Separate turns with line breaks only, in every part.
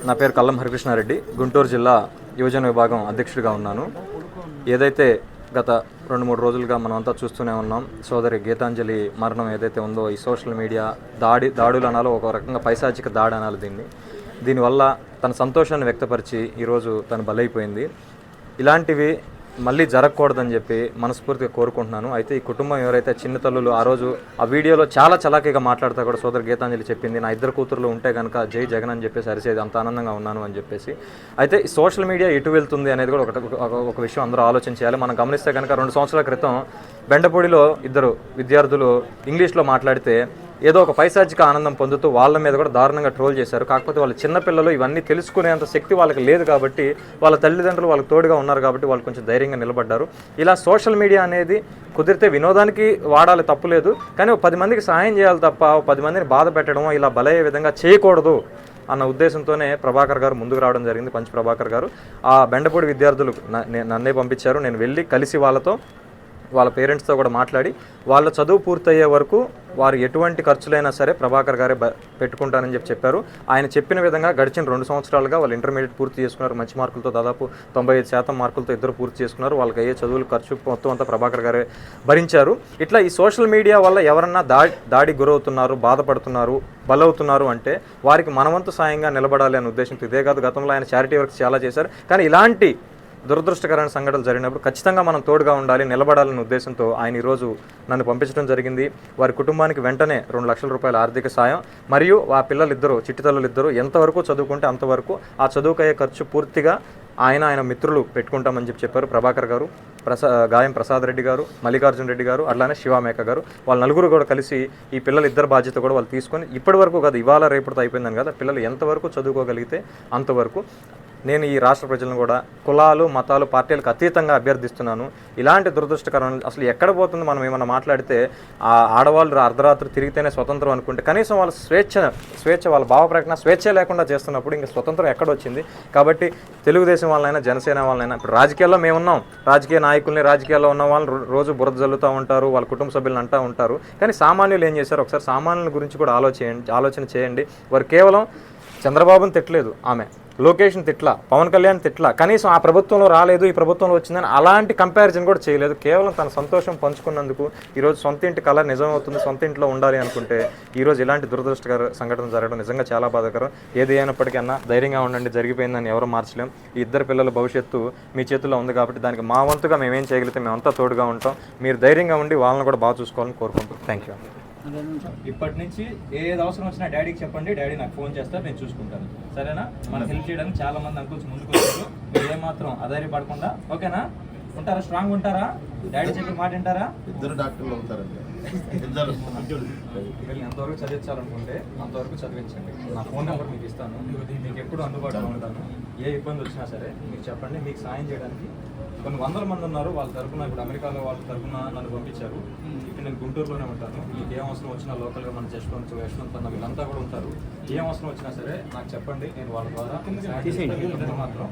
నా పేరు కల్లం హరికృష్ణారెడ్డి, గుంటూరు జిల్లా యువజన విభాగం అధ్యక్షుడిగా ఉన్నాను. ఏదైతే గత 2-3 రోజులుగా మనమంతా చూస్తూనే ఉన్నాం, సోదరి గీతాంజలి మరణం ఏదైతే ఉందో ఈ సోషల్ మీడియా దాడులు అనాలో, ఒక రకంగా పైశాచిక దాడి అనాలి దీనివల్ల తన సంతోషాన్ని వ్యక్తపరిచి ఈరోజు తను బలైపోయింది. ఇలాంటివి మళ్ళీ జరగకూడదని చెప్పి మనస్ఫూర్తిగా కోరుకుంటున్నాను. అయితే ఈ కుటుంబం ఎవరైతే చిన్న తల్లులు ఆ రోజు ఆ వీడియోలో చాలా చలాకీగా మాట్లాడుతూ కూడా సోదరి గీతాంజలి చెప్పింది, నా 2 కూతుర్లు ఉంటే కనుక జై జగన్ అని చెప్పేసి అరిసేది, అంత ఆనందంగా ఉన్నాను అని చెప్పేసి. అయితే ఈ సోషల్ మీడియా ఎటు వెళ్తుంది అనేది కూడా ఒక విషయం అందరూ ఆలోచన చేయాలి. మనం గమనిస్తే కనుక 2 సంవత్సరాల క్రితం బెండపూడిలో 2 విద్యార్థులు ఇంగ్లీష్లో మాట్లాడితే ఏదో ఒక పైశాచిక ఆనందం పొందుతూ వాళ్ళ మీద కూడా దారుణంగా ట్రోల్ చేశారు. కాకపోతే వాళ్ళ చిన్నపిల్లలు ఇవన్నీ తెలుసుకునేంత శక్తి వాళ్ళకి లేదు కాబట్టి, వాళ్ళ తల్లిదండ్రులు వాళ్ళకి తోడుగా ఉన్నారు కాబట్టి వాళ్ళు కొంచెం ధైర్యంగా నిలబడ్డారు. ఇలా సోషల్ మీడియా అనేది కుదిరితే వినోదానికి వాడాలి, తప్పులేదు, కానీ 10 మందికి సహాయం చేయాలి తప్ప 10 మందిని బాధ పెట్టడం, ఇలా బలయ్యే విధంగా చేయకూడదు అన్న ఉద్దేశంతోనే ప్రభాకర్ గారు ముందుకు రావడం జరిగింది. పంచ్ ప్రభాకర్ గారు ఆ బెండపూడి విద్యార్థులు నన్నే పంపించారు. నేను వెళ్ళి కలిసి వాళ్ళ పేరెంట్స్తో కూడా మాట్లాడి వాళ్ళ చదువు పూర్తయ్యే వరకు వారు ఎటువంటి ఖర్చులైనా సరే ప్రభాకర్ గారే పెట్టుకుంటానని చెప్పారు. ఆయన చెప్పిన విధంగా గడిచిన 2 సంవత్సరాలుగా వాళ్ళు ఇంటర్మీడియట్ పూర్తి చేసుకున్నారు. మంచి మార్కులతో, దాదాపు 95% మార్కులతో ఇద్దరు పూర్తి చేసుకున్నారు. వాళ్ళకి అయ్యే చదువులు ఖర్చు మొత్తం అంతా ప్రభాకర్ గారే భరించారు. ఇట్లా ఈ సోషల్ మీడియా వల్ల ఎవరన్నా దాడికి గురవుతున్నారు, బాధపడుతున్నారు, బలవుతున్నారు అంటే వారికి మనవంతు సాయంగా నిలబడాలి అనే ఉద్దేశంతో. ఇదే కాదు, గతంలో ఆయన చారిటీ వర్క్స్ చాలా చేశారు. కానీ ఇలాంటి దురదృష్టకరమైన సంఘటనలు జరిగినప్పుడు ఖచ్చితంగా మనం తోడుగా ఉండాలి, నిలబడాలనే ఉద్దేశంతో ఆయన ఈరోజు నన్ను పంపించడం జరిగింది. వారి కుటుంబానికి వెంటనే 2 లక్షల రూపాయల ఆర్థిక సాయం, మరియు ఆ పిల్లలిద్దరూ, చిట్టితల్లులిద్దరూ ఎంతవరకు చదువుకుంటే అంతవరకు ఆ చదువుకయ్యే ఖర్చు పూర్తిగా ఆయన మిత్రులు పెట్టుకుంటామని చెప్పారు. ప్రభాకర్ గారు, గాయం ప్రసాద్ రెడ్డి గారు, మల్లికార్జున రెడ్డి గారు, అట్లానే శివామేక గారు, వాళ్ళ నలుగురు కూడా కలిసి ఈ పిల్లలిద్దరు బాధ్యత కూడా వాళ్ళు తీసుకొని ఇప్పటి వరకు కాదు, ఇవాళ రేపటితో అయిపోయిందని కదా, పిల్లలు ఎంతవరకు చదువుకోగలిగితే అంతవరకు నేను ఈ రాష్ట్ర ప్రజలను కూడా కులాలు, మతాలు, పార్టీలకు అతీతంగా అభ్యర్థిస్తున్నాను. ఇలాంటి దురదృష్టకరం అసలు ఎక్కడ పోతుంది? మనం ఏమన్నా మాట్లాడితే ఆ ఆడవాళ్ళు అర్ధరాత్రి తిరిగితేనే స్వతంత్రం అనుకుంటే, కనీసం వాళ్ళ స్వేచ్ఛ వాళ్ళ భావ ప్రకటన స్వేచ్ఛ లేకుండా చేస్తున్నప్పుడు ఇంకా స్వతంత్రం ఎక్కడొచ్చింది? కాబట్టి తెలుగుదేశం వాళ్ళైనా, జనసేన వాళ్ళైనా, ఇప్పుడు రాజకీయాల్లో మేమున్నాం, రాజకీయ నాయకుల్ని, రాజకీయాల్లో ఉన్న వాళ్ళు రోజు బురద జల్లుతూ ఉంటారు, వాళ్ళ కుటుంబ సభ్యులను అంటూ ఉంటారు. కానీ సామాన్యులు ఏం చేశారు? ఒకసారి సామాన్యుల గురించి కూడా ఆలోచన చేయండి. వారు కేవలం చంద్రబాబుని తిట్టలేదు, ఆమె లోకేష్ని తిట్లా, పవన్ కళ్యాణ్ తిట్లా, కనీసం ఆ ప్రభుత్వంలో రాలేదు, ఈ ప్రభుత్వంలో వచ్చిందని అలాంటి కంపారిజన్ కూడా చేయలేదు. కేవలం తన సంతోషం పంచుకున్నందుకు ఈరోజు సొంత ఇంటి కళ నిజమవుతుంది, సొంత ఇంట్లో ఉండాలి అనుకుంటే ఈరోజు ఇలాంటి దురదృష్టకర సంఘటన జరగడం నిజంగా చాలా బాధాకరం. ఏది అయినప్పటికన్నా ధైర్యంగా ఉండండి, జరిగిపోయిందని ఎవరు మార్చలేం. ఈ ఇద్దరు పిల్లల భవిష్యత్తు మీ చేతుల్లో ఉంది కాబట్టి దానికి మా వంతుగా మేమేం చేయగలిగితే మేమంతా తోడుగా ఉంటాం. మీరు ధైర్యంగా ఉండి వాళ్ళని కూడా బాగా చూసుకోవాలని కోరుకుంటాం. Thank you.
ఇప్పటి నుంచి ఏది అవసరం వచ్చినా డాడీకి చెప్పండి, డాడీ నాకు ఫోన్ చేస్తారు, నేను చూసుకుంటాను, సరేనా? మనం హెల్ప్ చేయడానికి చాలా మంది అంకుల్స్ ముందుకు వచ్చారు. మీరు ఏమాత్రం అధైర్యపడకుండా, ఓకేనా? ఉంటారా? స్ట్రాంగ్ ఉంటారా? డాడీ చెప్పి మాట వింటారా?
ఇద్దరు డాక్టర్లు అవుతారండి.
ఎంతవరకు చదివించాలనుకుంటే అంతవరకు చదివించండి. నా ఫోన్ నెంబర్ మీకు ఇస్తాను, మీకు ఎప్పుడు అందుబాటులో ఉంటాను. ఏ ఇబ్బంది వచ్చినా సరే మీరు చెప్పండి, మీకు సాయం చేయడానికి కొన్ని 100 మంది ఉన్నారు. వాళ్ళ తరఫున, ఇప్పుడు అమెరికాలో వాళ్ళ తరఫున నన్ను పంపించారు. ఇప్పుడు నేను గుంటూరులోనే ఉంటాను. మీకు ఏం అవసరం వచ్చినా లోకల్గా మన యశ్వంత్ అన్న వీళ్ళంతా కూడా ఉంటారు. ఏం అవసరం వచ్చినా సరే నాకు చెప్పండి, నేను వాళ్ళ ద్వారా మాత్రం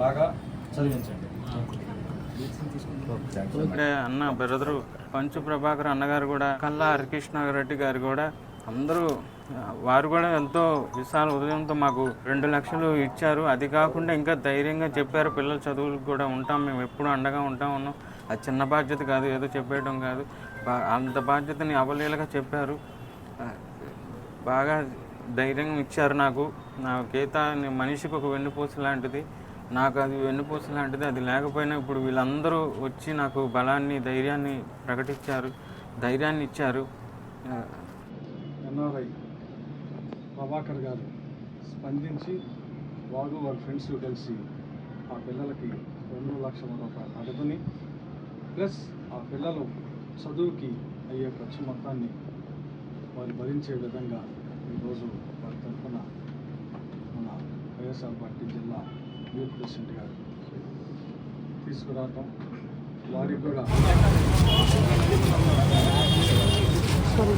బాగా చదివించండి.
అన్న బ్రదరు పంచు ప్రభాకర్ అన్నగారు కూడా, కల్లా హరికృష్ణారెడ్డి గారు కూడా, అందరూ వారు కూడా ఎంతో విశాల ఉదయంతో మాకు 2 లక్షలు ఇచ్చారు. అది కాకుండా ఇంకా ధైర్యంగా చెప్పారు, పిల్లల చదువులకు కూడా ఉంటాం, మేము ఎప్పుడు అండగా ఉన్నాం. అది చిన్న బాధ్యత కాదు, ఏదో చెప్పేయడం కాదు, అంత బాధ్యతని అవలీలగా చెప్పారు. బాగా ధైర్యం ఇచ్చారు నాకు. నా గీత మనిషికి ఒక వెన్నుపూస లాంటిది, నాకు అది వెన్నుపూస లాంటిది. అది లేకపోయినా ఇప్పుడు వీళ్ళందరూ వచ్చి నాకు బలాన్ని, ధైర్యాన్ని ధైర్యాన్ని ఇచ్చారు.
ఎన్ఆర్ఐ ప్రభాకర్ గారు స్పందించి వారు వారి ఫ్రెండ్స్ కలిసి ఆ పిల్లలకి 2 లక్షల రూపాయల నగదుని ప్లస్ ఆ పిల్లలు చదువుకి అయ్యే ఖర్చు మొత్తాన్ని వారు భరించే విధంగా ఈరోజు వారి తరఫున మన వైఎస్ఆర్ పార్టీ జిల్లా యూత్ ప్రెసిడెంట్ గారు తీసుకురావటం, వారికి కూడా
Sorry.